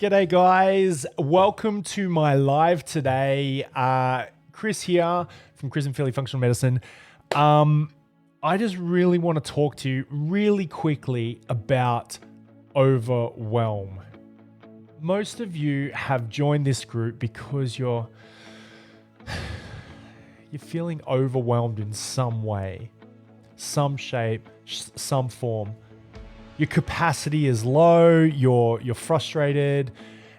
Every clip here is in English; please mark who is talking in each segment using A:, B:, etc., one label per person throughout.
A: G'day, guys. Welcome to my live today. Chris here from Chris and Philly Functional Medicine. I just really want to talk to you really quickly about overwhelm. Most of you have joined this group because you're feeling overwhelmed in some way, some shape, some form. Your capacity is low, you're frustrated,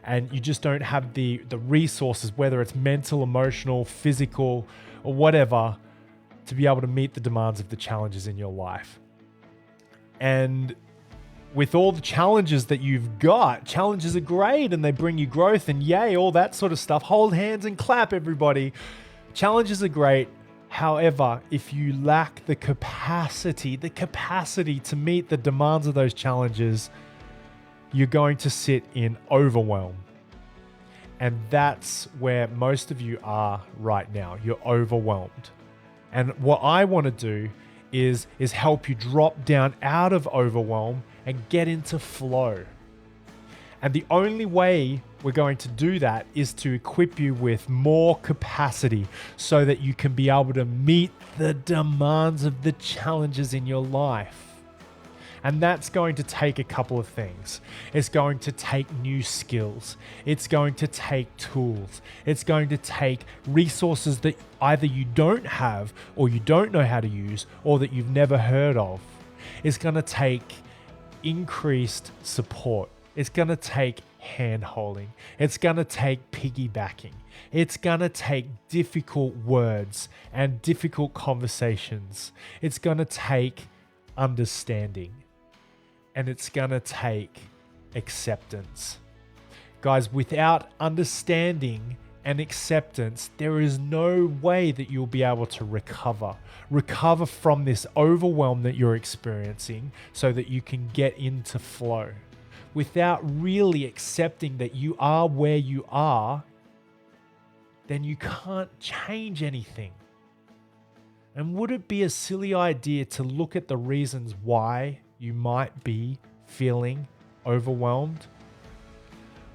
A: and you just don't have the resources, whether it's mental, emotional, physical, or whatever, to be able to meet the demands of the challenges in your life. And with all the challenges that you've got, challenges are great and they bring you growth and yay, all that sort of stuff. Hold hands and clap, everybody. Challenges are great. However, if you lack the capacity to meet the demands of those challenges, you're going to sit in overwhelm. And that's where most of you are right now. You're overwhelmed. And what I want to do is help you drop down out of overwhelm and get into flow. And the only way we're going to do that is to equip you with more capacity so that you can be able to meet the demands of the challenges in your life. And that's going to take a couple of things. It's going to take new skills. It's going to take tools. It's going to take resources that either you don't have or you don't know how to use or that you've never heard of. It's going to take increased support. It's going to take hand-holding. It's going to take piggybacking. It's going to take difficult words and difficult conversations. It's going to take understanding. And it's going to take acceptance. Guys, without understanding and acceptance, there is no way that you'll be able to recover from this overwhelm that you're experiencing so that you can get into flow. Without really accepting that you are where you are, then you can't change anything. And would it be a silly idea to look at the reasons why you might be feeling overwhelmed?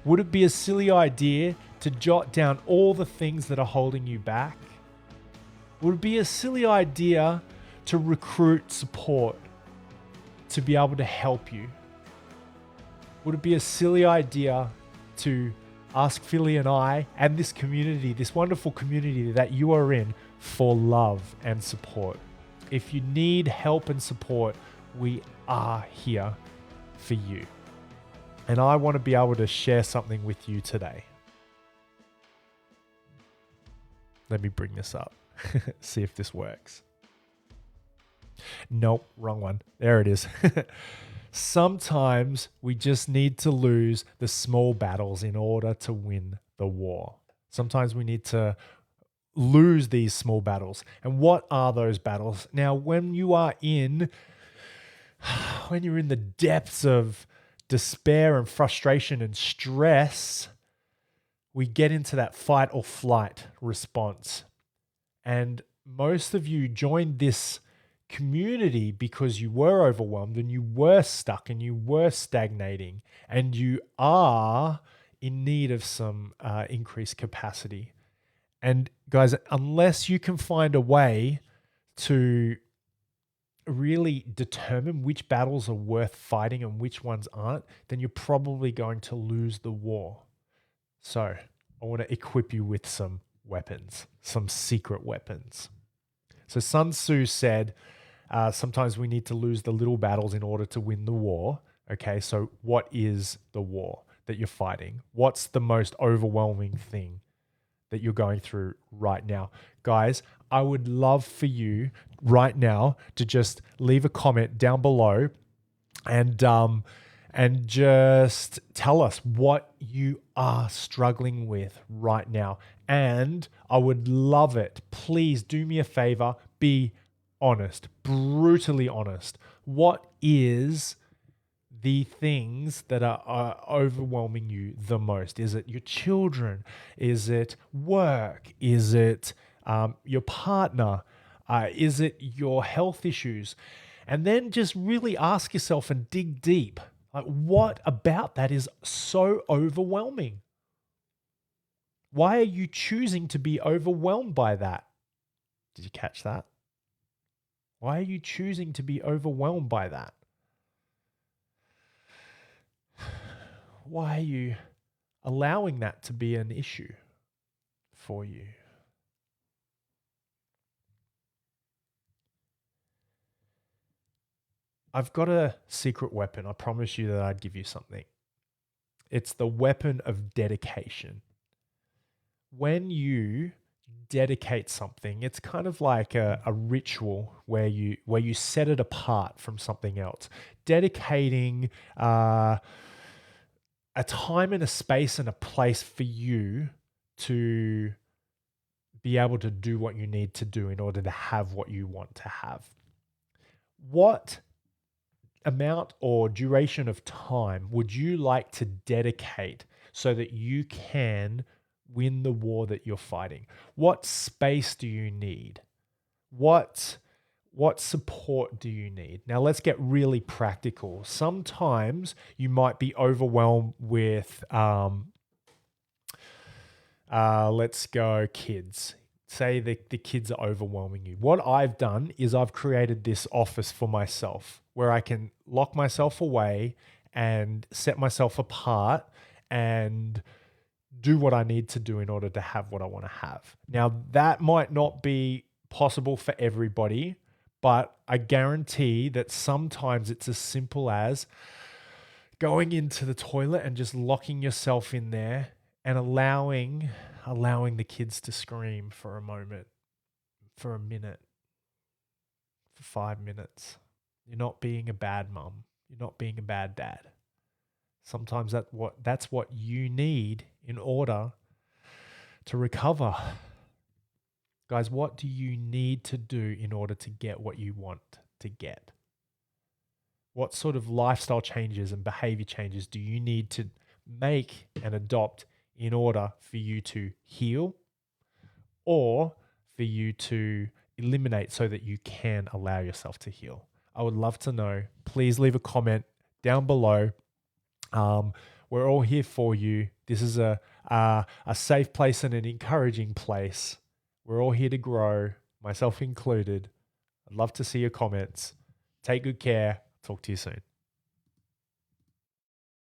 A: Would it be a silly idea to jot down all the things that are holding you back? Would it be a silly idea to recruit support to be able to help you? Would it be a silly idea to ask Philly and I and this community, this wonderful community that you are in, for love and support? If you need help and support, we are here for you. And I want to be able to share something with you today. Let me bring this up. See if this works. Nope, wrong one. There it is. Sometimes we just need to lose the small battles in order to win the war. Sometimes we need to lose these small battles. And what are those battles? Now, when you're in the depths of despair and frustration and stress, we get into that fight or flight response. And most of you joined this community because you were overwhelmed and you were stuck and you were stagnating and you are in need of some increased capacity. And guys, unless you can find a way to really determine which battles are worth fighting and which ones aren't, then you're probably going to lose the war. So I want to equip you with some weapons, some secret weapons. So Sun Tzu said, sometimes we need to lose the little battles in order to win the war. Okay, so what is the war that you're fighting? What's the most overwhelming thing that you're going through right now? Guys, I would love for you right now to just leave a comment down below and just tell us what you are struggling with right now. And I would love it. Please do me a favor, be honest, brutally honest. What is the things that are overwhelming you the most? Is it your children? Is it work? Is it your partner? Is it your health issues? And then just really ask yourself and dig deep. Like, what about that is so overwhelming? Why are you choosing to be overwhelmed by that? Did you catch that? Why are you choosing to be overwhelmed by that? Why are you allowing that to be an issue for you? I've got a secret weapon. I promise you that I'd give you something. It's the weapon of dedication. When you dedicate something, it's kind of like a ritual where you set it apart from something else. Dedicating a time and a space and a place for you to be able to do what you need to do in order to have what you want to have. What amount or duration of time would you like to dedicate so that you can win the war that you're fighting? What space do you need? What support do you need? Now let's get really practical. Sometimes you might be overwhelmed with let's go kids. Say the kids are overwhelming you. What I've done is I've created this office for myself where I can lock myself away and set myself apart and do what I need to do in order to have what I want to have. Now, that might not be possible for everybody, but I guarantee that sometimes it's as simple as going into the toilet and just locking yourself in there and allowing the kids to scream for a moment, for a minute, for 5 minutes. You're not being a bad mum. You're not being a bad dad. Sometimes that's what you need in order to recover. Guys, what do you need to do in order to get what you want to get? What sort of lifestyle changes and behavior changes do you need to make and adopt in order for you to heal or for you to eliminate so that you can allow yourself to heal? I would love to know. Please leave a comment down below. We're all here for you. This is a safe place and an encouraging place. We're all here to grow, myself included. I'd love to see your comments. Take good care. Talk to you soon.